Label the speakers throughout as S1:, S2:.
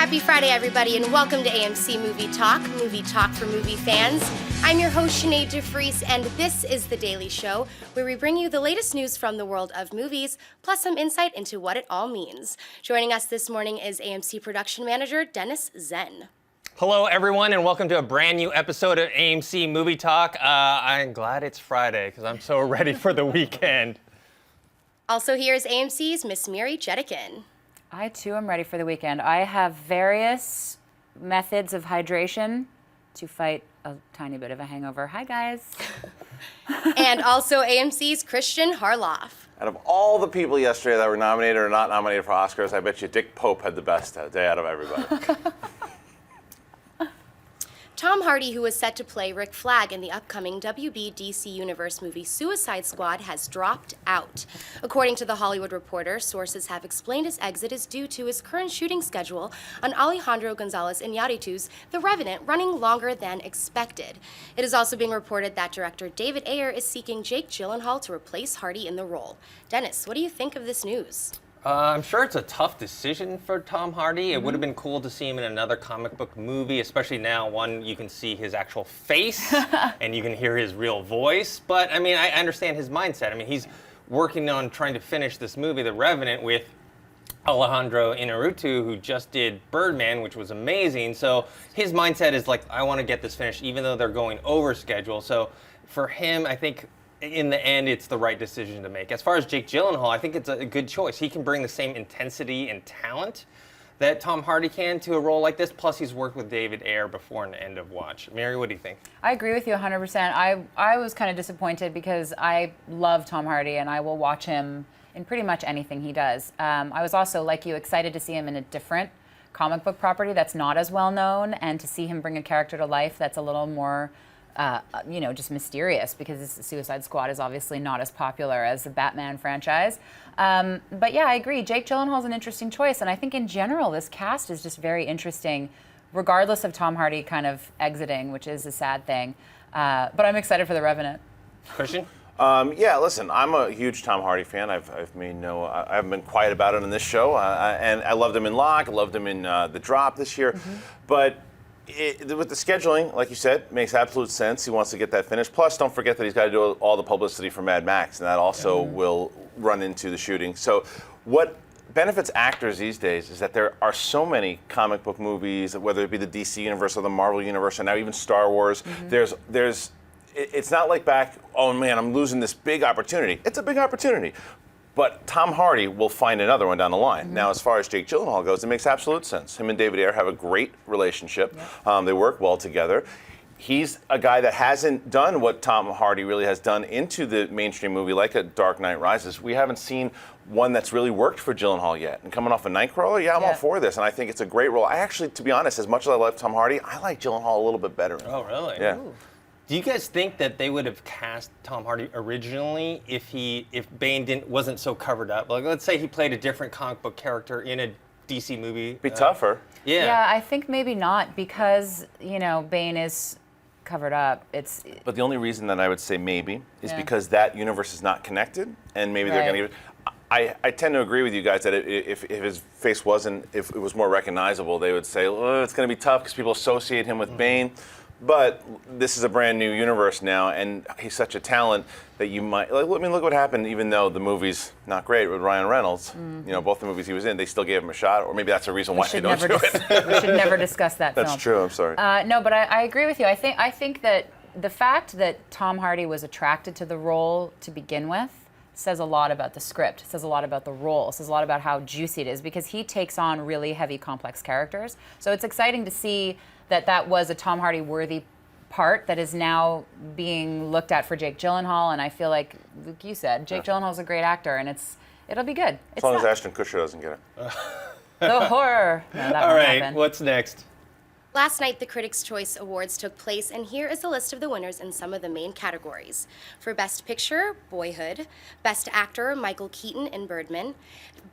S1: Happy Friday, everybody, and welcome to AMC Movie Talk for movie fans. I'm your host, Sinead DeFries, and this is The Daily Show, where we bring you the latest news from the world of movies, plus some insight into what it all means. Joining us this morning is AMC production manager, Dennis Zen.
S2: Hello, everyone, and welcome to a brand new episode of AMC Movie Talk. I'm glad it's Friday, because I'm so ready for the weekend.
S1: Also here is AMC's Miss Miri Jetikin.
S3: I, too, am ready for the weekend. I have various methods of hydration to fight a tiny bit of a hangover. Hi, guys.
S1: And also AMC's Christian Harloff.
S4: Out of all the people yesterday that were nominated or not nominated for Oscars, I bet you Dick Pope had the best day out of everybody.
S1: Tom Hardy, who was set to play Rick Flag in the upcoming WB DC Universe movie Suicide Squad, has dropped out. According to The Hollywood Reporter, sources have explained his exit is due to his current shooting schedule on Alejandro González Iñárritu's The Revenant running longer than expected. It is also being reported that director David Ayer is seeking Jake Gyllenhaal to replace Hardy in the role. Dennis, what do you think of this news?
S2: I'm sure it's a tough decision for Tom Hardy. It would have been cool to see him in another comic book movie, especially now, one, you can see his actual face and you can hear his real voice. But, I mean, I understand his mindset. I mean, he's working on trying to finish this movie, The Revenant, with Alejandro Iñárritu, who just did Birdman, which was amazing. So his mindset is like, I want to get this finished, even though they're going over schedule. So for him, I think in the end, it's the right decision to make. As far as Jake Gyllenhaal, I think it's a good choice. He can bring the same intensity and talent that Tom Hardy can to a role like this. Plus, he's worked with David Ayer before in End of Watch. Mary, what do you think?
S3: I agree with you 100%. I was kind of disappointed because I love Tom Hardy and I will watch him in pretty much anything he does. I was also, like you, excited to see him in a different comic book property that's not as well known, and to see him bring a character to life that's a little more just mysterious, because Suicide Squad is obviously not as popular as the Batman franchise. But yeah, I agree. Jake Gyllenhaal's an interesting choice, and I think in general this cast is just very interesting, regardless of Tom Hardy kind of exiting, which is a sad thing. But I'm excited for The Revenant.
S2: Christian?
S4: Yeah, listen, I'm a huge Tom Hardy fan. I haven't been quiet about it on this show, and I loved him in Locke, I loved him in The Drop this year, but with the scheduling, like you said, makes absolute sense. He wants to get that finished. Plus, don't forget that he's got to do all the publicity for Mad Max, and that also will run into the shooting. So what benefits actors these days is that there are so many comic book movies, whether it be the DC universe or the Marvel universe, and now even Star Wars. It's not like back, oh man, I'm losing this big opportunity. It's a big opportunity. But Tom Hardy will find another one down the line. Now, as far as Jake Gyllenhaal goes, it makes absolute sense. Him and David Ayer have a great relationship. They work well together. He's a guy that hasn't done what Tom Hardy really has done into the mainstream movie, like a Dark Knight Rises. We haven't seen one that's really worked for Gyllenhaal yet. And coming off a Nightcrawler, I'm all for this. And I think it's a great role. I actually, to be honest, as much as I love Tom Hardy, I like Gyllenhaal a little bit better.
S2: Oh, really?
S4: Yeah.
S2: Ooh. Do you guys think that they would have cast Tom Hardy originally if Bane wasn't so covered up? Like, let's say he played a different comic book character in a DC movie.
S4: Be tougher.
S2: Yeah.
S3: Yeah, I think maybe not, because, Bane is covered up.
S4: But the only reason that I would say maybe is because that universe is not connected, and maybe they're going to give it. I tend to agree with you guys that if his face if it was more recognizable, they would say, oh, it's going to be tough because people associate him with Bane. But this is a brand new universe now, and he's such a talent that you might. Look what happened. Even though the movie's not great with Ryan Reynolds, both the movies he was in, they still gave him a shot. Or maybe that's the reason why they don't do it.
S3: We should never discuss that film.
S4: That's true. I'm sorry.
S3: No, but I agree with you. I think that the fact that Tom Hardy was attracted to the role to begin with says a lot about the script. It says a lot about the role. It says a lot about how juicy it is, because he takes on really heavy, complex characters. So it's exciting to see that was a Tom Hardy worthy part that is now being looked at for Jake Gyllenhaal, and I feel like you said, Jake Gyllenhaal's a great actor, and it'll be good.
S4: As long as Ashton Kutcher doesn't get it.
S3: The horror. No, that
S2: All
S3: won't
S2: right,
S3: happen.
S2: what's next?
S1: Last night, the Critics' Choice Awards took place, and here is a list of the winners in some of the main categories. For Best Picture, Boyhood. Best Actor, Michael Keaton in Birdman,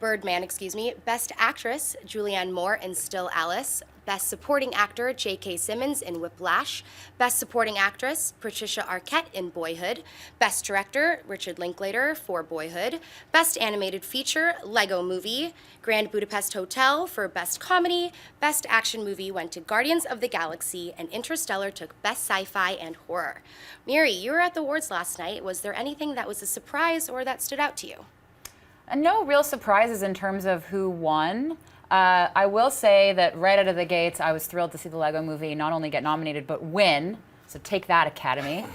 S1: Best Actress, Julianne Moore in Still Alice. Best Supporting Actor, J.K. Simmons in Whiplash. Best Supporting Actress, Patricia Arquette in Boyhood. Best Director, Richard Linklater for Boyhood. Best Animated Feature, Lego Movie. Grand Budapest Hotel for Best Comedy. Best Action Movie went to Guardians of the Galaxy, and Interstellar took Best Sci-Fi and Horror. Miri, you were at the awards last night. Was there anything that was a surprise or that stood out to you?
S3: No real surprises in terms of who won. I will say that right out of the gates, I was thrilled to see the Lego Movie not only get nominated, but win. So take that, Academy.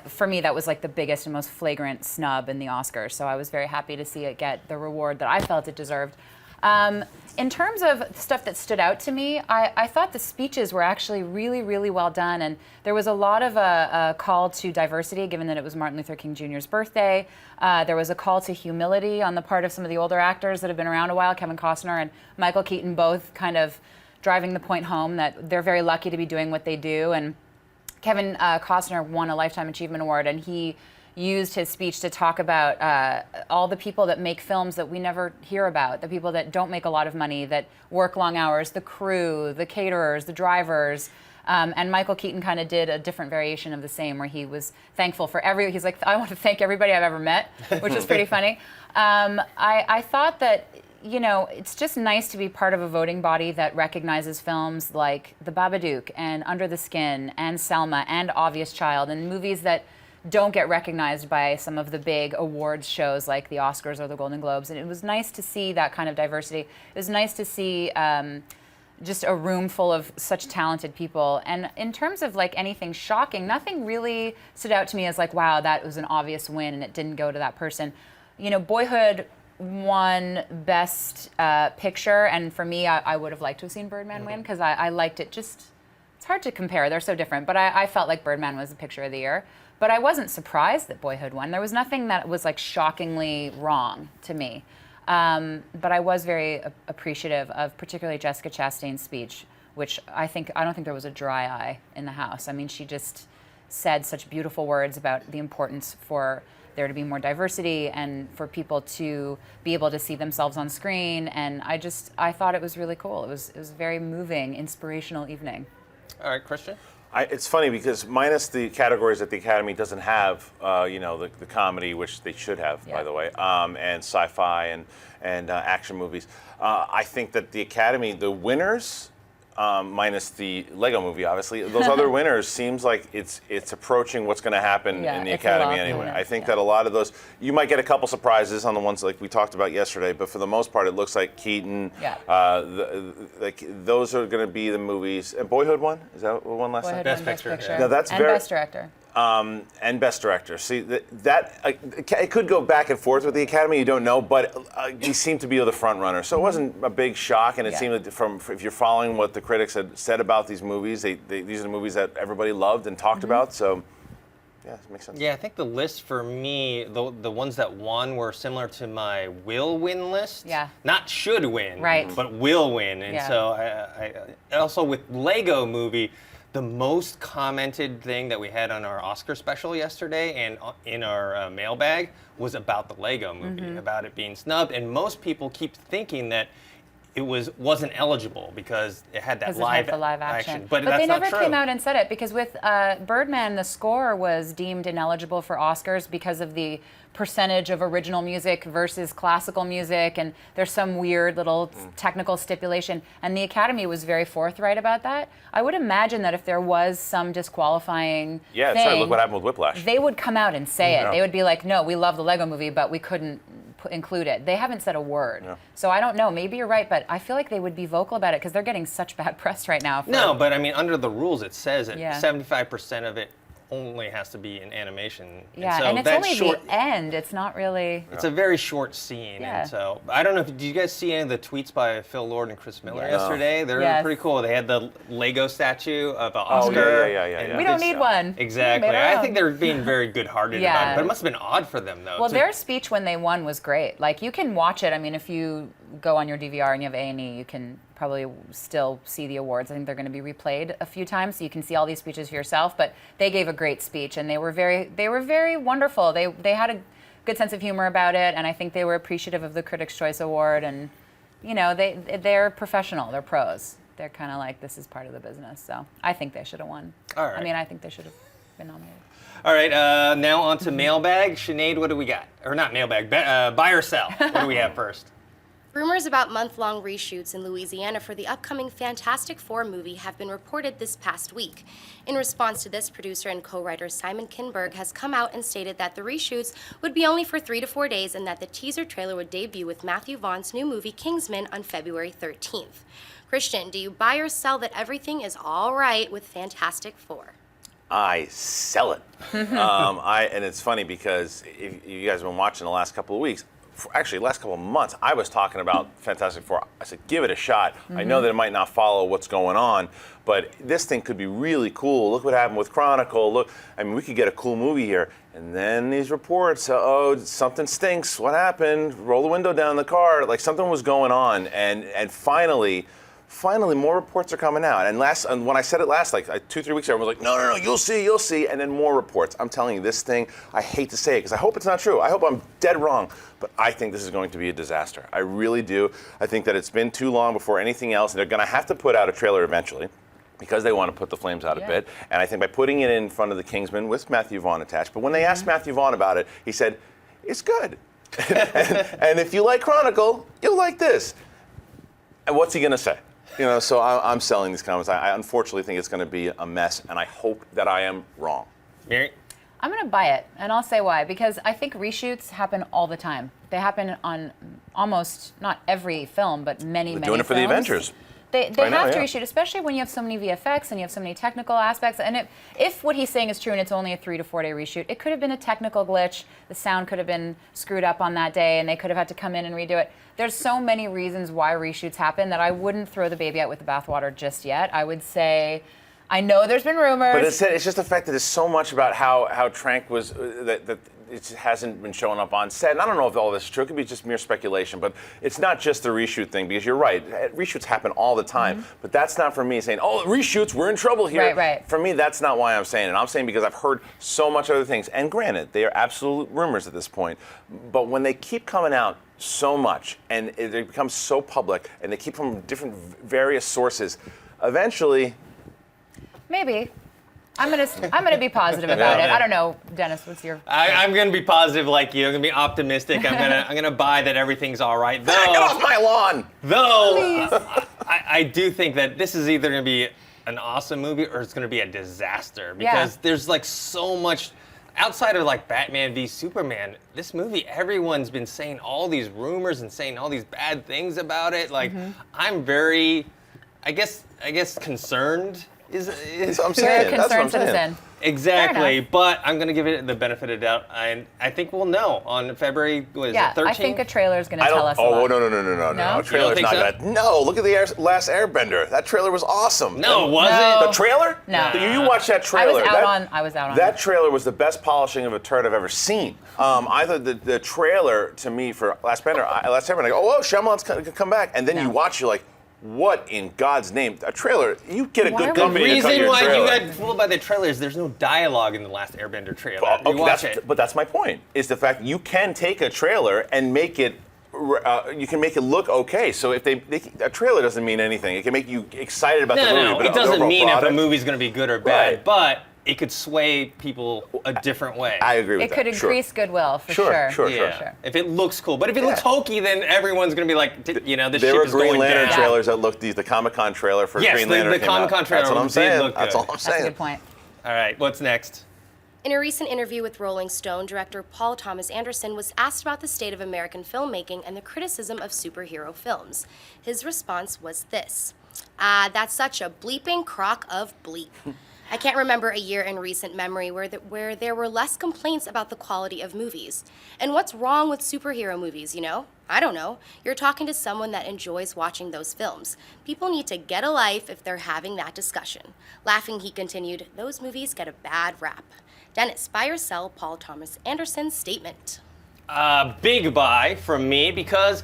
S3: For me, that was like the biggest and most flagrant snub in the Oscars. So I was very happy to see it get the reward that I felt it deserved. In terms of stuff that stood out to me, I thought the speeches were actually really, really well done. And there was a lot of a call to diversity, given that it was Martin Luther King Jr.'s birthday. There was a call to humility on the part of some of the older actors that have been around a while, Kevin Costner and Michael Keaton, both kind of driving the point home that they're very lucky to be doing what they do. And Kevin Costner won a Lifetime Achievement Award, and he used his speech to talk about all the people that make films that we never hear about, the people that don't make a lot of money, that work long hours, the crew, the caterers, the drivers. And Michael Keaton kind of did a different variation of the same, where he was thankful for he's like, I want to thank everybody I've ever met, which was pretty funny. I thought that, it's just nice to be part of a voting body that recognizes films like The Babadook and Under the Skin and Selma and Obvious Child, and movies that don't get recognized by some of the big awards shows like the Oscars or the Golden Globes. And it was nice to see that kind of diversity. It was nice to see just a room full of such talented people. And in terms of like anything shocking, nothing really stood out to me as like, wow, that was an obvious win and it didn't go to that person. Boyhood won Best Picture, and for me, I would have liked to have seen Birdman win, because I liked it. Just, it's hard to compare, they're so different, but I felt like Birdman was the picture of the year. But I wasn't surprised that Boyhood won. There was nothing that was like shockingly wrong to me. But I was very appreciative of particularly Jessica Chastain's speech, which I don't think there was a dry eye in the house. I mean, she just said such beautiful words about the importance for there to be more diversity and for people to be able to see themselves on screen. And I thought it was really cool. It was a very moving, inspirational evening.
S2: All right, Christian?
S4: It's funny because minus the categories that the Academy doesn't have, the comedy, which they should have, by the way, and sci-fi and action movies. I think that the Academy, the winners, minus the Lego Movie, obviously, those other winners seems like it's approaching what's going to happen in the Academy anyway. I think that a lot of those, you might get a couple surprises on the ones like we talked about yesterday, but for the most part, it looks like Keaton. Those are going to be the movies. And Boyhood won? Is that what won last night?
S3: Best Picture.
S4: No, that's
S3: and Best Director.
S4: And Best Director. See, it could go back and forth with the Academy, you don't know, but he seemed to be the front runner. So it wasn't a big shock, and it seemed that if you're following what the critics had said about these movies, these are the movies that everybody loved and talked about, so yeah, it makes sense.
S2: Yeah, I think the list for me, the ones that won were similar to my will win list.
S3: Yeah.
S2: Not should win,
S3: right,
S2: but will win. And so I also with Lego Movie, the most commented thing that we had on our Oscar special yesterday and in our mailbag was about the Lego Movie, about it being snubbed. And most people keep thinking that it wasn't eligible because it had that live action. But that's
S3: they
S2: not
S3: never
S2: true.
S3: came out and said it, because with Birdman, the score was deemed ineligible for Oscars because of the percentage of original music versus classical music, and there's some weird little technical stipulation, and the Academy was very forthright about that. I would imagine that if there was some disqualifying
S4: thing, sorry, look what happened with Whiplash.
S3: They would come out and say it. They would be like, no, we love the Lego Movie, but we couldn't include it. They haven't said a word. So I don't know, maybe you're right, but I feel like they would be vocal about it because they're getting such bad press right now.
S2: No, but I mean, under the rules, it says that 75% of it only has to be in animation.
S3: Yeah, and it's only the end. It's not really...
S2: It's a very short scene.
S3: Yeah.
S2: And so, I don't know, did you guys see any of the tweets by Phil Lord and Chris Miller yesterday? They're pretty cool. They had the Lego statue of an Oscar.
S4: Yeah.
S3: We don't need one.
S2: Exactly. I think they're being very good-hearted about it, but it must have been odd for them, though.
S3: Well, their speech when they won was great. Like, you can watch it. I mean, if you go on your DVR and you have A&E, you can probably still see the awards. I think they're going to be replayed a few times, so you can see all these speeches for yourself. But they gave a great speech, and they were very wonderful. They had a good sense of humor about it, and I think they were appreciative of the Critics' Choice Award. And they're professional, they're pros. They're kind of like, this is part of the business. So I think they should have won.
S2: All right.
S3: I mean, I think they should have been nominated.
S2: All right, now on to mailbag. Sinead, what do we got? Or not mailbag, buy or sell. What do we have first?
S1: Rumors about month-long reshoots in Louisiana for the upcoming Fantastic Four movie have been reported this past week. In response to this, producer and co-writer Simon Kinberg has come out and stated that the reshoots would be only for 3 to 4 days and that the teaser trailer would debut with Matthew Vaughn's new movie Kingsman on February 13th. Christian, do you buy or sell that everything is all right with Fantastic Four?
S4: I sell it. And it's funny because if you guys have been watching the last couple of weeks, actually last couple of months, I was talking about Fantastic Four. I said, give it a shot. I know that it might not follow what's going on, but this thing could be really cool. Look what happened with Chronicle. Look, I mean, we could get a cool movie here. And then these reports, oh, something stinks. What happened? Roll the window down in the car. Like something was going on. And finally, more reports are coming out. And when I said it last, like 2-3 weeks ago, I was like, no, you'll see. And then more reports. I'm telling you, this thing, I hate to say it because I hope it's not true. I hope I'm dead wrong. But I think this is going to be a disaster. I really do. I think that it's been too long before anything else. And they're going to have to put out a trailer eventually because they want to put the flames out a bit. And I think by putting it in front of the Kingsman with Matthew Vaughn attached. But when they asked Matthew Vaughn about it, he said, it's good. and if you like Chronicle, you'll like this. And what's he going to say? So I'm selling these comments. I unfortunately think it's going to be a mess, and I hope that I am wrong.
S2: Mary?
S3: I'm going to buy it, and I'll say why. Because I think reshoots happen all the time. They happen on almost, not every film, but many films.
S4: They're doing it for the Avengers.
S3: They have to reshoot, especially when you have so many VFX and you have so many technical aspects. And if what he's saying is true and it's only a 3 to 4 day reshoot, it could have been a technical glitch. The sound could have been screwed up on that day and they could have had to come in and redo it. There's so many reasons why reshoots happen that I wouldn't throw the baby out with the bathwater just yet. I would say, I know there's been rumors.
S4: But it's just the fact that it's so much about how Trank was, that it just hasn't been showing up on set. And I don't know if all this is true. It could be just mere speculation. But it's not just the reshoot thing, because you're right. Reshoots happen all the time. But that's not for me saying, oh, reshoots, we're in trouble here.
S3: Right.
S4: For me, that's not why I'm saying it. I'm saying because I've heard so much other things. And granted, they are absolute rumors at this point. But when they keep coming out so much, and it becomes so public, and they keep from different various sources, eventually...
S3: Maybe. I'm gonna be positive about it. I don't know, Dennis. What's your?
S2: I'm gonna be positive like you. I'm gonna be optimistic. I'm gonna buy that everything's all right. Though,
S4: get off my lawn.
S2: Though, I do think that this is either gonna be an awesome movie or it's gonna be a disaster because there's like so much. Outside of like Batman v Superman, this movie, everyone's been saying all these rumors and saying all these bad things about it. Like, I'm very, I guess concerned. That's
S4: what I'm saying.
S3: You're a concerned citizen.
S2: Exactly, but I'm going to give it the benefit of the doubt. I think we'll know on February, what is it, 13th?
S3: I think a trailer is going to tell us a lot.
S4: Oh, no. A trailer's not going to. No, look at the Last Airbender. That trailer was awesome.
S2: No, it wasn't.
S4: The trailer?
S3: No.
S4: You watched that trailer.
S3: I was out on
S4: that trailer was the best polishing of a turd I've ever seen. I thought the trailer, to me, for Last Airbender, I go, oh, Shyamalan's going to come back. And then you watch, you're like, what in God's name? A trailer, you get a good company to cut your trailer.
S2: The reason why you got fooled by the trailer is there's no dialogue in the Last Airbender trailer.
S4: But that's my point, is the fact you can take a trailer and make it, you can make it look okay. So if a trailer doesn't mean anything. It can make you excited about the movie.
S2: No, it doesn't mean if a movie's going to be good or bad,
S4: Right.
S2: but it could sway people a different way.
S4: I agree with
S3: It
S4: that.
S3: could increase goodwill, for sure.
S4: Sure.
S2: If it looks cool. But if it looks hokey, then everyone's going to be like, this ship is going down.
S4: There were Green Lantern trailers that looked, the Comic-Con trailer for Green Lantern
S2: the
S4: came out.
S2: Comic-Con trailer
S4: That's what I'm saying.
S2: look
S4: That's
S2: good.
S4: all I'm saying.
S3: That's a good point.
S2: All right, what's next?
S1: In a recent interview with Rolling Stone, director Paul Thomas Anderson was asked about the state of American filmmaking and the criticism of superhero films. His response was this: that's such a bleeping crock of bleep. I can't remember a year in recent memory where there were less complaints about the quality of movies. And what's wrong with superhero movies, I don't know. You're talking to someone that enjoys watching those films. People need to get a life if they're having that discussion. Laughing, he continued, those movies get a bad rap. Dennis, buy or sell Paul Thomas Anderson's statement?
S2: Big buy from me because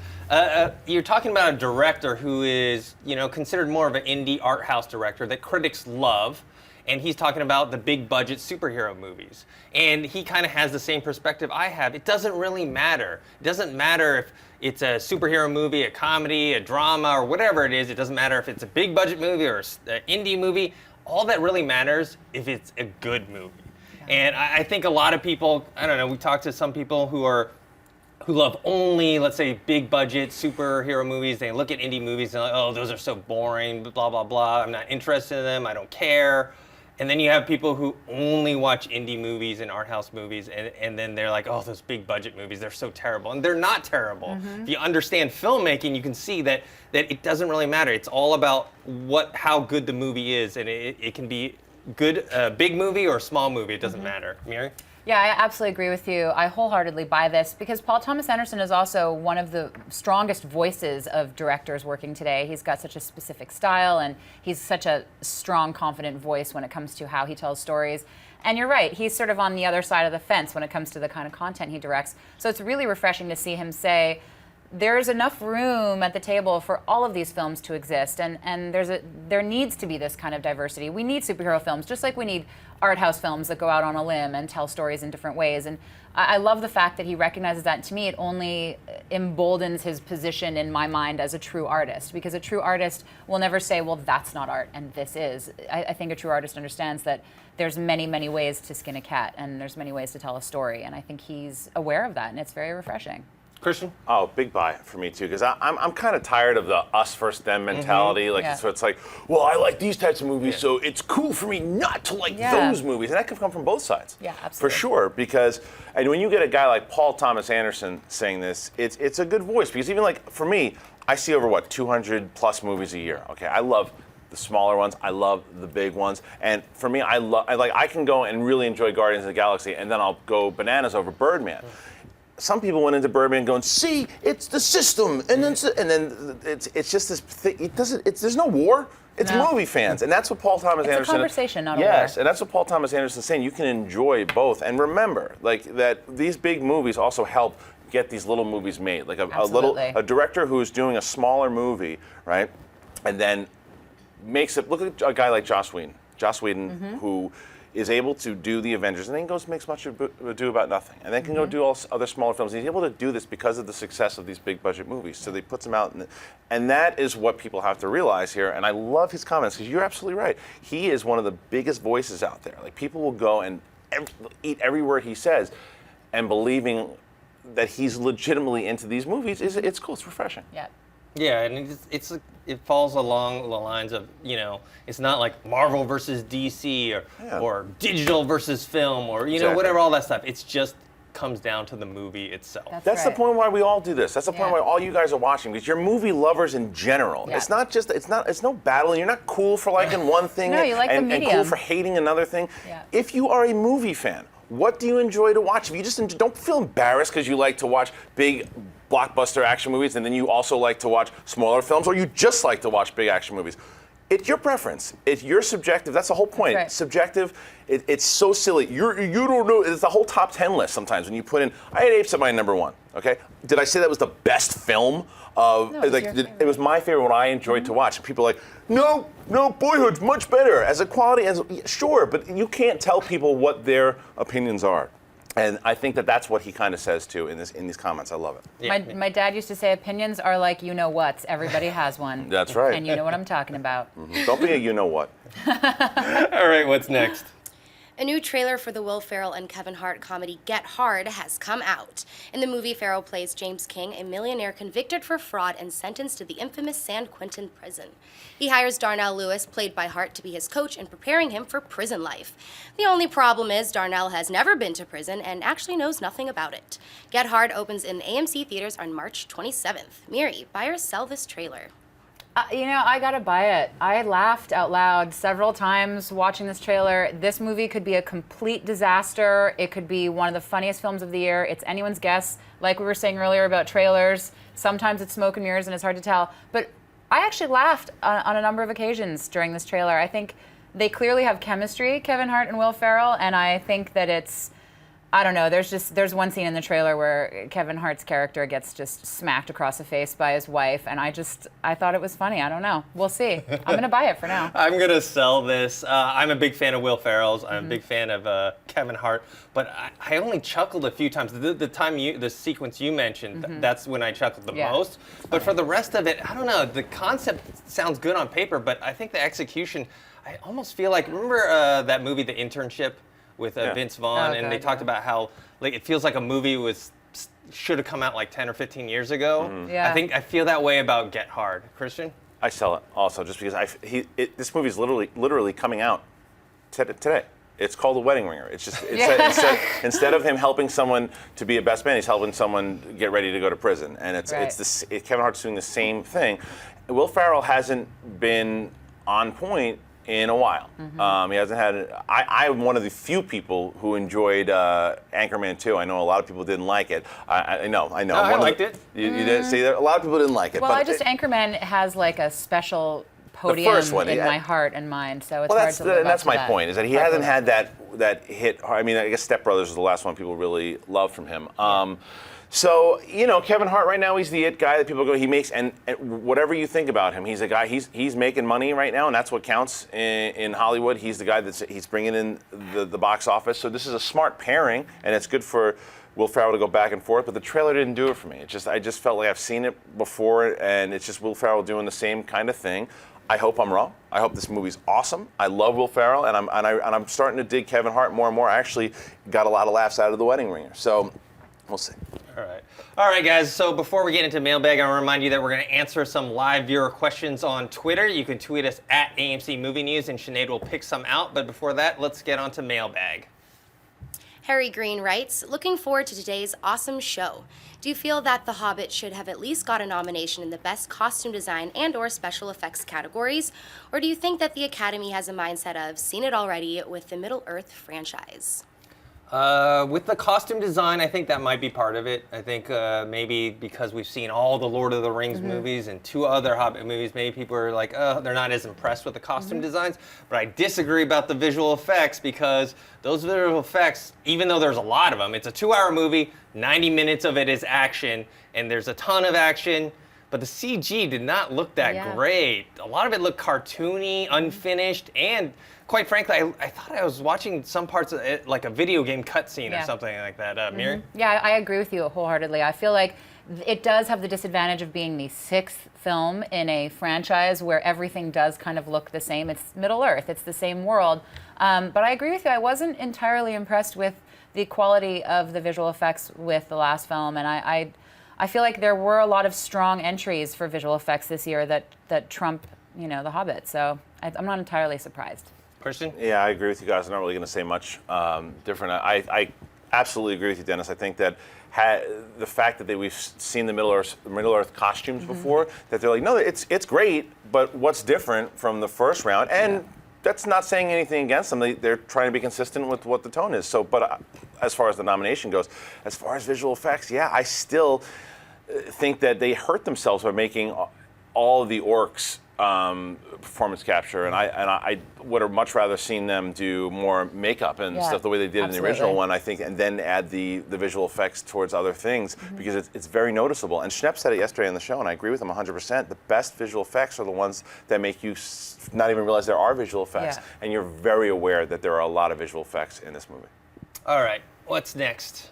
S2: You're talking about a director who is, considered more of an indie art house director that critics love, and he's talking about the big budget superhero movies. And he kind of has the same perspective I have. It doesn't really matter. It doesn't matter if it's a superhero movie, a comedy, a drama, or whatever it is. It doesn't matter if it's a big budget movie or an indie movie. All that really matters if it's a good movie. And I think a lot of people, I don't know, we talked to some people who love only, let's say, big budget superhero movies. They look at indie movies and they're like, oh, those are so boring, blah, blah, blah. I'm not interested in them. I don't care. And then you have people who only watch indie movies and art house movies, and then they're like, oh, those big budget movies, they're so terrible. And they're not terrible. If you understand filmmaking, you can see that it doesn't really matter. It's all about how good the movie is, and it can be good, big movie or small movie, it doesn't matter. Miri?
S3: Yeah, I absolutely agree with you. I wholeheartedly buy this because Paul Thomas Anderson is also one of the strongest voices of directors working today. He's got such a specific style, and he's such a strong, confident voice when it comes to how he tells stories. And you're right, he's sort of on the other side of the fence when it comes to the kind of content he directs. So it's really refreshing to see him say, there's enough room at the table for all of these films to exist, and there needs to be this kind of diversity. We need superhero films, just like we need art house films that go out on a limb and tell stories in different ways. And I love the fact that he recognizes that. And to me, it only emboldens his position in my mind as a true artist, because a true artist will never say, well, that's not art and this is. I think a true artist understands that there's many, many ways to skin a cat, and there's many ways to tell a story. And I think he's aware of that, and it's very refreshing.
S2: Christian?
S4: Oh, big buy for me too, because I'm kind of tired of the us versus them mentality. So it's like, well, I like these types of movies, so it's cool for me not to like those movies, and that can come from both sides.
S3: Yeah, absolutely.
S4: For sure, because and when you get a guy like Paul Thomas Anderson saying this, it's a good voice, because even like for me, I see over 200 plus movies a year. Okay, I love the smaller ones, I love the big ones, and for me, I can go and really enjoy Guardians of the Galaxy, and then I'll go bananas over Birdman. Some people went into Birdman going, see, it's the system, and then it's just this thing. There's no war. It's movie fans, and that's what Paul Thomas Anderson.
S3: It's a conversation, not a war.
S4: Yes, and that's what Paul Thomas Anderson is saying. You can enjoy both, and remember, that these big movies also help get these little movies made. Like a director who's doing a smaller movie, right, and then makes it. Look at a guy like Joss Whedon. Joss Whedon, who is able to do the Avengers, and then goes makes much ado about nothing, and then can go do all other smaller films. And he's able to do this because of the success of these big budget movies. So they puts them out, and that is what people have to realize here. And I love his comments, because you're absolutely right. He is one of the biggest voices out there. Like, people will go and eat every word he says, and believing that he's legitimately into these movies it's cool. It's refreshing.
S3: Yeah.
S2: Yeah, and it falls along the lines of, it's not like Marvel versus DC or digital versus film or, whatever, all that stuff. It's just comes down to the movie itself.
S4: That's right. The point why we all do this. That's the point why all you guys are watching, because you're movie lovers in general. Yeah. It's no battle. You're not cool for liking one thing
S3: you like
S4: and cool for hating another thing.
S3: Yeah.
S4: If you are a movie fan, what do you enjoy to watch? If you just don't feel embarrassed because you like to watch big blockbuster action movies, and then you also like to watch smaller films, or you just like to watch big action movies. It's your preference. It's your subjective. That's the whole point.
S3: Right.
S4: Subjective. It's so silly. You don't know. It's the whole top 10 list sometimes when you put in. I had Apes at my number 1. Okay. Did I say that was the best film of?
S3: No,
S4: it was my favorite. What I enjoyed to watch. And people are like, no, Boyhood's much better as a quality. Sure, but you can't tell people what their opinions are. And I think that's what he kind of says too in these comments. I love it.
S3: Yeah. My dad used to say opinions are like you-know-whats. Everybody has one.
S4: That's right.
S3: And you know what I'm talking about.
S4: Don't be a you-know-what.
S2: All right, what's next?
S1: A new trailer for the Will Ferrell and Kevin Hart comedy Get Hard has come out. In the movie, Ferrell plays James King, a millionaire convicted for fraud and sentenced to the infamous San Quentin prison. He hires Darnell Lewis, played by Hart, to be his coach in preparing him for prison life. The only problem is Darnell has never been to prison and actually knows nothing about it. Get Hard opens in AMC theaters on March 27th. Miri, buy or sell this trailer?
S3: I gotta buy it. I laughed out loud several times watching this trailer. This movie could be a complete disaster. It could be one of the funniest films of the year. It's anyone's guess. Like we were saying earlier about trailers, sometimes it's smoke and mirrors and it's hard to tell. But I actually laughed on a number of occasions during this trailer. I think they clearly have chemistry, Kevin Hart and Will Ferrell, and I think that it's I don't know. There's one scene in the trailer where Kevin Hart's character gets just smacked across the face by his wife, and I thought it was funny. I don't know. We'll see. I'm gonna buy it for now.
S2: I'm gonna sell this. I'm a big fan of Will Ferrell's. I'm a big fan of Kevin Hart, but I only chuckled a few times. The sequence you mentioned, that's when I chuckled the most. But for the rest of it, I don't know. The concept sounds good on paper, but I think the execution, I almost feel like, remember that movie, The Internship? With Vince Vaughn, and they talked about how like it feels like a movie should have come out like 10 or 15 years ago.
S3: Yeah.
S2: I feel that way about Get Hard. Christian?
S4: I sell it also just because this movie is literally coming out today. It's called The Wedding Ringer. It's just instead of him helping someone to be a best man, he's helping someone get ready to go to prison, and Kevin Hart's doing the same thing. Will Ferrell hasn't been on point in a while. He hasn't had. I'm one of the few people who enjoyed Anchorman 2. I know a lot of people didn't like it. I know.
S2: I liked it.
S4: You did see that? A lot of people didn't like it.
S3: Well,
S4: but
S3: Anchorman has like a special podium in my heart and mind, so it's hard to live up
S4: that's
S3: to
S4: my
S3: that.
S4: point. Is that he hasn't had that hit. I mean, I guess Step Brothers was the last one people really loved from him. So, Kevin Hart right now, he's the it guy that people go, he makes, and whatever you think about him, he's a guy, he's making money right now, and that's what counts in Hollywood. He's the guy he's bringing in the box office. So this is a smart pairing, and it's good for Will Ferrell to go back and forth, but the trailer didn't do it for me. I just felt like I've seen it before, and it's just Will Ferrell doing the same kind of thing. I hope I'm wrong. I hope this movie's awesome. I love Will Ferrell, and I'm starting to dig Kevin Hart more and more. I actually got a lot of laughs out of The Wedding Ringer. So we'll see.
S2: All right, guys. So before we get into mailbag, I want to remind you that we're going to answer some live viewer questions on Twitter. You can tweet us at AMC Movie News, and Sinead will pick some out. But before that, let's get on to mailbag.
S1: Harry Green writes, looking forward to today's awesome show. Do you feel that The Hobbit should have at least got a nomination in the Best Costume Design and/or Special Effects categories? Or do you think that the Academy has a mindset of seen it already with the Middle-earth franchise?
S2: With the costume design, I think that might be part of it. I think maybe because we've seen all the Lord of the Rings movies and 2 other Hobbit movies, maybe people are like, oh, they're not as impressed with the costume designs. But I disagree about the visual effects, because those visual effects, even though there's a lot of them, it's a 2-hour movie, 90 minutes of it is action, and there's a ton of action. But the CG did not look that great. A lot of it looked cartoony, unfinished, and quite frankly, I thought I was watching some parts of it like a video game cutscene or something like that. Miri?
S3: Yeah, I agree with you wholeheartedly. I feel like it does have the disadvantage of being the 6th film in a franchise where everything does kind of look the same. It's Middle-earth. It's the same world. But I agree with you. I wasn't entirely impressed with the quality of the visual effects with the last film, and I feel like there were a lot of strong entries for visual effects this year that trump, The Hobbit. So I'm not entirely surprised.
S2: Christian?
S4: Yeah, I agree with you guys. I'm not really going to say much different. I absolutely agree with you, Dennis. I think that the fact that we've seen the Middle-earth costumes before, that they're like, no, it's great, but what's different from the first round? And that's not saying anything against them. They're trying to be consistent with what the tone is. So, but as far as the nomination goes, as far as visual effects, I still think that they hurt themselves by making all of the orcs performance capture, and I would have much rather seen them do more makeup and stuff the way they did in the original one, I think, and then add the visual effects towards other things, because it's very noticeable. And Schnepp said it yesterday on the show, and I agree with him 100%. The best visual effects are the ones that make you not even realize there are visual effects, and you're very aware that there are a lot of visual effects in this movie.
S2: All right, what's next?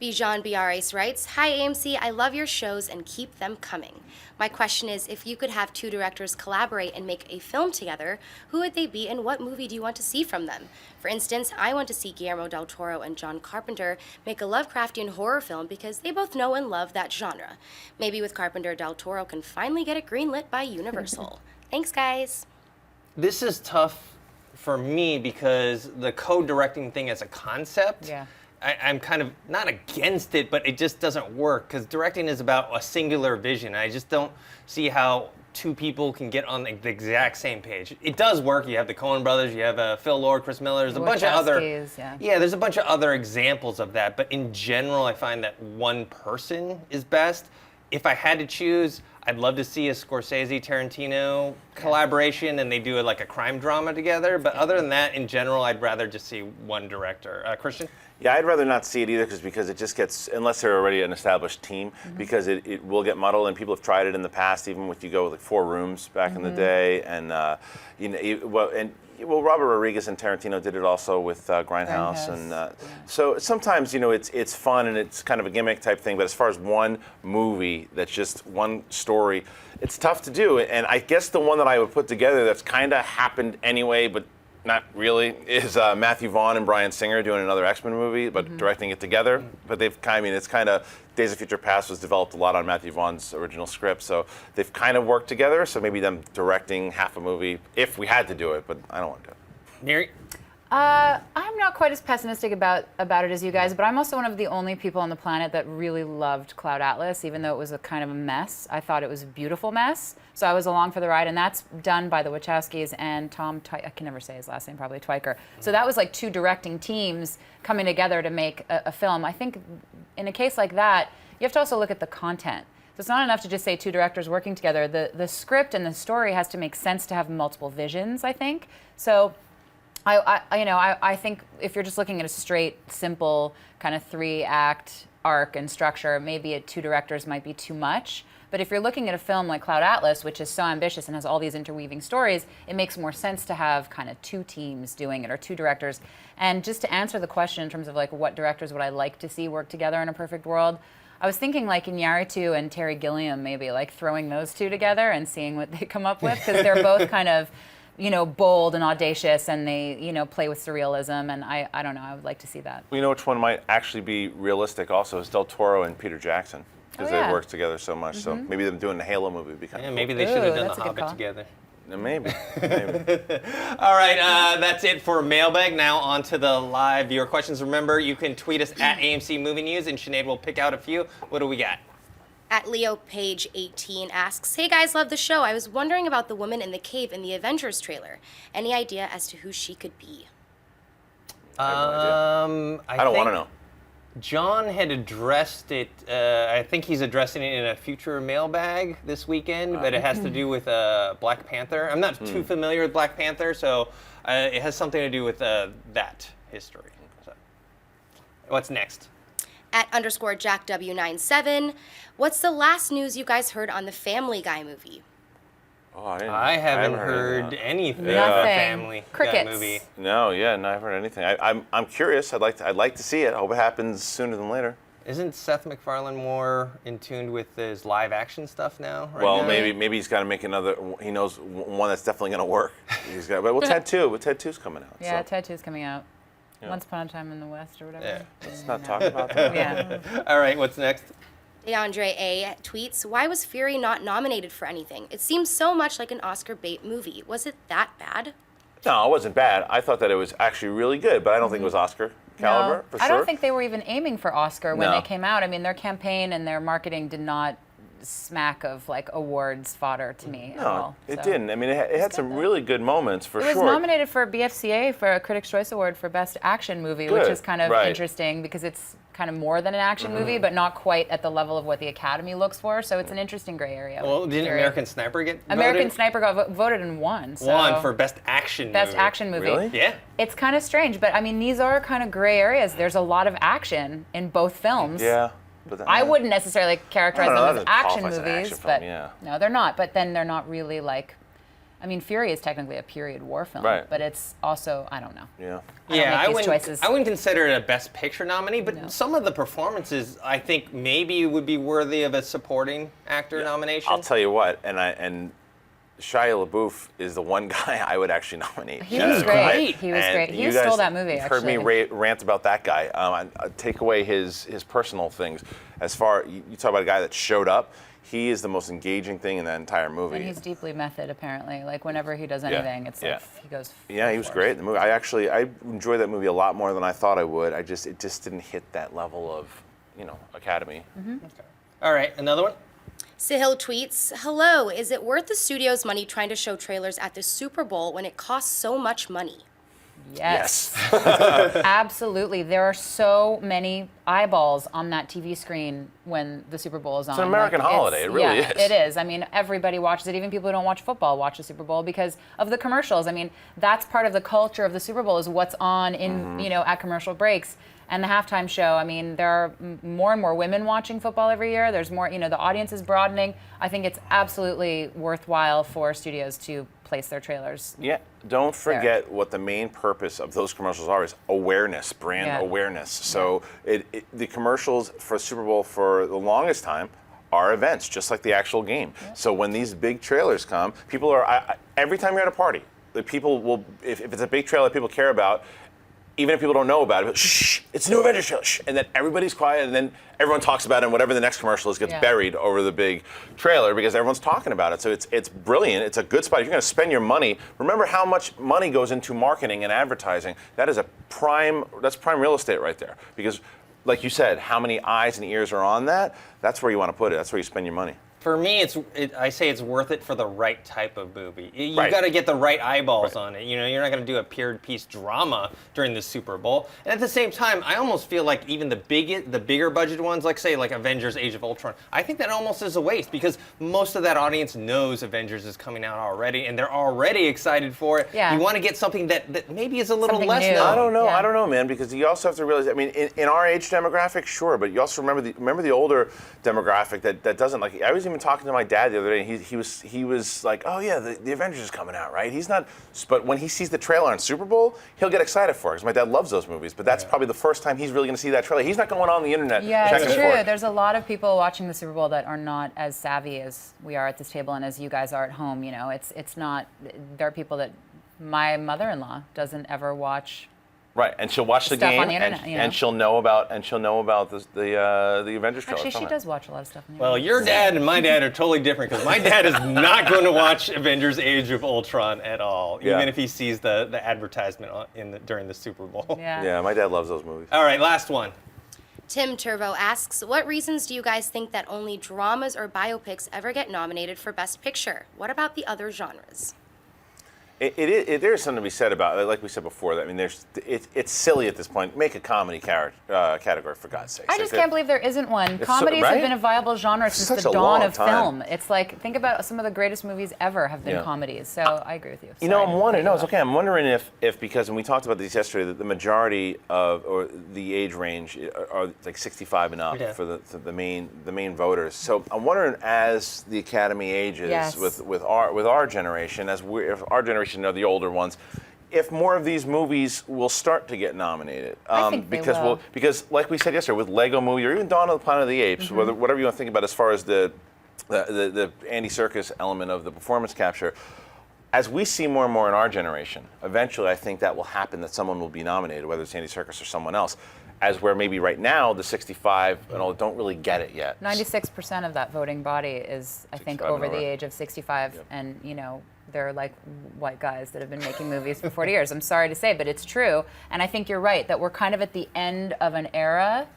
S1: Bijan Biaris writes, Hi AMC, I love your shows and keep them coming. My question is, if you could have 2 directors collaborate and make a film together, who would they be and what movie do you want to see from them? For instance, I want to see Guillermo del Toro and John Carpenter make a Lovecraftian horror film because they both know and love that genre. Maybe with Carpenter, del Toro can finally get it greenlit by Universal. Thanks, guys.
S2: This is tough for me because the co-directing thing as a concept, I'm kind of not against it, but it just doesn't work because directing is about a singular vision. I just don't see how 2 people can get on the exact same page. It does work. You have the Coen brothers, you have Phil Lord, Chris Miller. There's a bunch of other, there's a bunch of other examples of that. But in general, I find that one person is best. If I had to choose, I'd love to see a Scorsese-Tarantino collaboration, and they do like a crime drama together. But other than that, in general, I'd rather just see one director. Christian?
S4: Yeah, I'd rather not see it either because it just gets, unless they're already an established team, because it will get muddled, and people have tried it in the past, even with you go with like 4 Rooms back in the day, and Robert Rodriguez and Tarantino did it also with Grindhouse, and so sometimes it's fun and it's kind of a gimmick type thing, but as far as one movie that's just one story, it's tough to do. And I guess the one that I would put together that's kind of happened anyway, but not really, is Matthew Vaughn and Bryan Singer doing another X-Men movie, but directing it together. But it's kind of, Days of Future Past was developed a lot on Matthew Vaughn's original script, so they've kind of worked together, so maybe them directing half a movie, if we had to do it, but I don't want to do it.
S2: Neri?
S3: I'm not quite as pessimistic about it as you guys, but I'm also one of the only people on the planet that really loved Cloud Atlas, even though it was a kind of a mess. I thought it was a beautiful mess, so I was along for the ride, and that's done by the Wachowskis and I can never say his last name, probably Twyker. So that was like 2 directing teams coming together to make a film. I think in a case like that, you have to also look at the content. So it's not enough to just say 2 directors working together. The script and the story has to make sense to have multiple visions, I think. So I think if you're just looking at a straight, simple kind of 3-act arc and structure, maybe 2 directors might be too much. But if you're looking at a film like Cloud Atlas, which is so ambitious and has all these interweaving stories, it makes more sense to have kind of 2 teams doing it, or 2 directors. And just to answer the question in terms of like what directors would I like to see work together in a perfect world, I was thinking like Iñárritu and Terry Gilliam, maybe like throwing those 2 together and seeing what they come up with, because they're both kind of bold and audacious, and they, play with surrealism, and I don't know, I would like to see that.
S4: Well, you know which one might actually be realistic also is Del Toro and Peter Jackson, because they work together so much, so maybe them doing the Halo movie would be kind of cool.
S2: Maybe they should have done
S3: that's
S2: the
S3: a good
S2: Hobbit
S3: call.
S2: together.
S4: Maybe.
S2: All right, that's it for Mailbag. Now on to the live viewer questions. Remember, you can tweet us at AMC Movie News, and Sinead will pick out a few. What do we got?
S1: At Leo Page 18 asks, "Hey guys, love the show. I was wondering about the woman in the cave in the Avengers trailer. Any idea as to who she could be?"
S4: I don't want to know.
S2: John had addressed it. I think he's addressing it in a future mailbag this weekend, but it has to do with Black Panther. I'm not too familiar with Black Panther, so it has something to do with that history. So, what's next?
S1: At _Jack W97, "What's the last news you guys heard on the Family Guy movie?"
S4: Oh,
S2: I haven't heard
S4: Yeah.
S2: anything about the
S3: Nothing.
S2: Family Guy
S3: Crickets.
S2: movie.
S4: No, I haven't heard anything. I'm curious. I'd like to see it. I hope it happens sooner than later.
S2: Isn't Seth MacFarlane more in tune with his live action stuff now?
S4: Well,
S2: now?
S4: maybe he's got to make another. He knows one that's definitely going to work. He's got. But Ted 2. But Ted 2's coming out.
S3: Yeah,
S4: so.
S3: Ted 2's coming out. Once Upon a Time in the West or whatever.
S2: Yeah.
S4: Let's not talk about that.
S3: Yeah.
S2: All right, what's next?
S1: DeAndre A tweets, "Why was Fury not nominated for anything? It seems so much like an Oscar bait movie. Was it that bad?"
S4: No, it wasn't bad. I thought that it was actually really good, but I don't think it was Oscar caliber, for sure.
S3: I don't think they were even aiming for Oscar when
S4: No.
S3: they came out. I mean, their campaign and their marketing did not smack of like awards fodder to me at all.
S4: No, it
S3: So.
S4: didn't. I mean, it had some really good moments, for
S3: It was
S4: sure.
S3: nominated for a BFCA for a Critics' Choice Award for Best Action Movie, which
S4: Good,
S3: is kind of
S4: right.
S3: interesting because it's kind of more than an action movie, but not quite at the level of what the Academy looks for. So it's an interesting gray area.
S2: Well, didn't
S3: Fury.
S2: American Sniper get
S3: American
S2: voted?
S3: Sniper got voted and won. So
S2: Won for Best Action
S3: Best
S2: Movie.
S3: Action Movie.
S4: Really?
S2: Yeah.
S3: It's kind of strange, but I mean, these are kind of gray areas. There's a lot of action in both films.
S4: Yeah. But
S3: I wouldn't necessarily characterize
S4: I don't know,
S3: them as
S4: that
S3: action
S4: qualifies
S3: movies,
S4: an action
S3: but
S4: film, yeah.
S3: no, they're not. But then they're not really like. I mean, Fury is technically a period war film,
S4: Right.
S3: but it's also I don't know.
S4: Yeah.
S3: I don't make these
S2: wouldn't.
S3: choices.
S2: I wouldn't consider it a Best Picture nominee, but
S3: No.
S2: some of the performances I think maybe would be worthy of a supporting actor nomination.
S4: I'll tell you what, and Shia LaBeouf is the one guy I would actually nominate.
S3: He was great. He was
S4: And
S3: great. He
S4: you
S3: stole
S4: guys
S3: that movie.
S4: You've heard me
S3: actually.
S4: rant about that guy. I take away his personal things. As far you talk about a guy that showed up, he is the most engaging thing in that entire movie.
S3: And he's deeply method, apparently. Like whenever he does anything, it's
S4: yeah.
S3: like he goes.
S4: Yeah, he was great in the movie. I enjoyed that movie a lot more than I thought I would. It just didn't hit that level of, Academy.
S2: All right, another one.
S1: Sahil tweets, "Hello, is it worth the studio's money trying to show trailers at the Super Bowl when it costs so much money?"
S3: Yes. Absolutely. There are so many eyeballs on that TV screen when the Super Bowl is on.
S4: It's an American holiday. It really is.
S3: It is. I mean, everybody watches it. Even people who don't watch football watch the Super Bowl because of the commercials. I mean, that's part of the culture of the Super Bowl is what's on in, at commercial breaks. And the halftime show, I mean, there are more and more women watching football every year. There's more, the audience is broadening. I think it's absolutely worthwhile for studios to place their trailers.
S4: Yeah, don't forget what the main purpose of those commercials are is awareness, brand awareness. So the commercials for Super Bowl for the longest time are events, just like the actual game. Yeah. So when these big trailers come, people are, every time you're at a party, the people will, if it's a big trailer people care about, even if people don't know about it, shh, it's a new Avengers trailer, shh, and then everybody's quiet, and then everyone talks about it, and whatever the next commercial is gets buried over the big trailer because everyone's talking about it. So it's brilliant. It's a good spot. If you're going to spend your money, remember how much money goes into marketing and advertising. That's prime real estate right there. Because, like you said, how many eyes and ears are on that? That's where you want to put it. That's where you spend your money.
S2: For me, I say it's worth it for the right type of movie. You got to get the right eyeballs on it. You're not going to do a period piece drama during the Super Bowl. And at the same time, I almost feel like even the bigger budget ones, like say like Avengers: Age of Ultron, I think that almost is a waste because most of that audience knows Avengers is coming out already, and they're already excited for it.
S3: Yeah.
S2: You want to get something that maybe is a little
S3: Something
S2: less
S3: new.
S2: known.
S4: I don't know, man, because you also have to realize. I mean, in our age demographic, sure, but you also remember the older demographic that doesn't like. I was even talking to my dad the other day, and he was like, "Oh yeah, the Avengers is coming out, right?" He's not, but when he sees the trailer on Super Bowl, he'll get excited for it because my dad loves those movies. But that's probably the first time he's really going to see that trailer. He's not going on the internet.
S3: Yeah,
S4: checking
S3: it's
S4: for
S3: true.
S4: it.
S3: There's a lot of people watching the Super Bowl that are not as savvy as we are at this table and as you guys are at home. It's not. There are people that my mother-in-law doesn't ever watch.
S4: Right, and she'll watch the
S3: Stuff
S4: game,
S3: on the internet,
S4: and she'll know about the Avengers trailer.
S3: Actually, she does watch a lot of stuff. On the
S2: Well,
S3: internet.
S2: your dad and my dad are totally different because my dad is not going to watch Avengers: Age of Ultron at all, even if he sees the advertisement during the Super Bowl.
S4: Yeah, my dad loves those movies.
S2: All right, last one.
S1: Tim Turbo asks, what reasons do you guys think that only dramas or biopics ever get nominated for Best Picture? What about the other genres?
S4: There's something to be said about it. Like we said before, I mean, it's silly at this point. Make a comedy category, for God's sake.
S3: I just can't believe there isn't one. Comedies have been a viable genre since the dawn of film. It's like, think about some of the greatest movies ever have been comedies. So I agree with you.
S4: I'm wondering. No, it's okay. I'm wondering if because when we talked about these yesterday, that the majority or the age range are like 65 and up for the main voters. So I'm wondering, as the Academy ages with our generation, if our generation are the older ones, if more of these movies will start to get nominated.
S3: I think they will.
S4: Because like we said yesterday, with Lego Movie or even Dawn of the Planet of the Apes, whatever you want to think about as far as the Andy Serkis element of the performance capture, as we see more and more in our generation, eventually I think that will happen, that someone will be nominated, whether it's Andy Serkis or someone else. As where maybe right now the 65 and all don't really get it yet.
S3: 96% of that voting body is, I think, over the age of 65, and they're like white guys that have been making movies for 40 years. I'm sorry to say, but it's true. And I think you're right that we're kind of at the end of an era.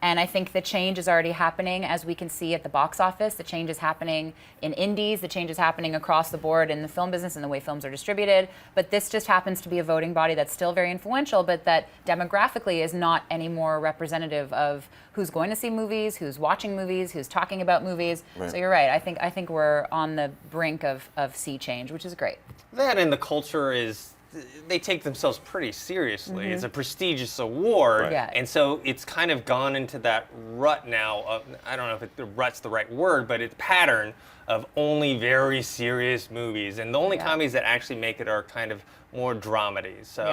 S3: And I think the change is already happening, as we can see at the box office. The change is happening in indies. The change is happening across the board in the film business and the way films are distributed. But this just happens to be a voting body that's still very influential, but that demographically is not any more representative of who's going to see movies, who's watching movies, who's talking about movies. Right. So you're right. I think we're on the brink of sea change, which is great.
S2: That and the culture is. They take themselves pretty seriously. It's a prestigious award, and so it's kind of gone into that rut now of, I don't know if rut's the right word, but it's pattern of only very serious movies, and the only comedies that actually make it are kind of more dramedies. So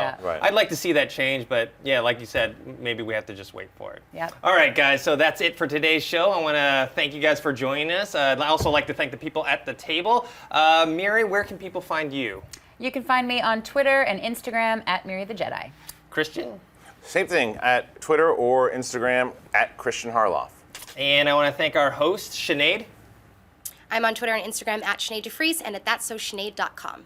S2: I'd like to see that change, but like you said, maybe we have to just wait for it.
S3: Yep.
S2: All right, guys, so that's it for today's show. I want to thank you guys for joining us. I'd also like to thank the people at the table. Miri, where can people find you?
S3: You can find me on Twitter and Instagram at Miri the Jedi.
S2: Christian?
S4: Same thing, at Twitter or Instagram at Christian Harloff.
S2: And I want to thank our host, Sinead.
S1: I'm on Twitter and Instagram at Sinead DeFries and at thatsosinead.com.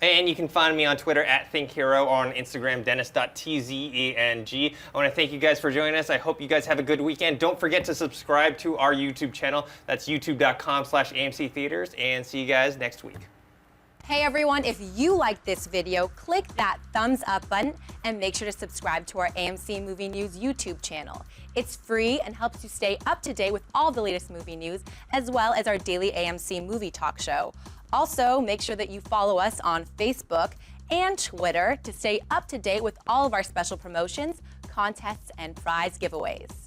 S2: And you can find me on Twitter at ThinkHero or on Instagram, Dennis.tzeng. I want to thank you guys for joining us. I hope you guys have a good weekend. Don't forget to subscribe to our YouTube channel. That's youtube.com/AMC Theaters. And see you guys next week.
S5: Hey everyone, if you like this video, click that thumbs up button and make sure to subscribe to our AMC Movie News YouTube channel. It's free and helps you stay up to date with all the latest movie news, as well as our daily AMC Movie Talk show. Also, make sure that you follow us on Facebook and Twitter to stay up to date with all of our special promotions, contests, and prize giveaways.